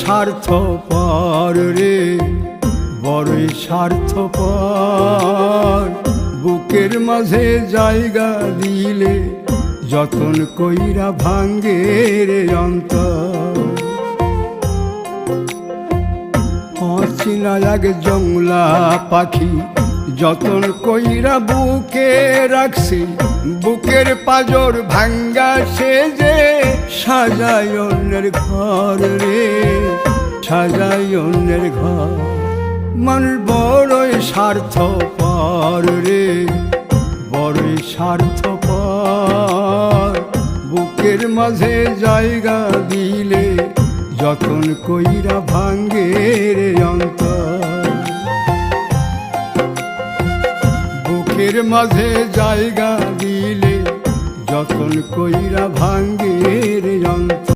স্বার্থপর রে, বড়ই স্বার্থপর। বুকের মাঝে জায়গা দিলে যতন কইরা ভাঙ্গে রে অন্তর। অচেনা এক জংলা পাখি যতন কইরা বুকে রাখছি, বুকের পাজর ভাঙ্গা সে যে সাজায় অন্যের ঘর রে, সাজায় অন্যের ঘর। মানুষ বড়ই স্বার্থপর রে, বড়ই স্বার্থপর। বুকের মাঝে জায়গা দিলে যতন কইরা ভাঙ্গে রে অন্তর। বুকের মাঝে জায়গা দিলে যতন কইরা ভাঙ্গে রে অন্তর।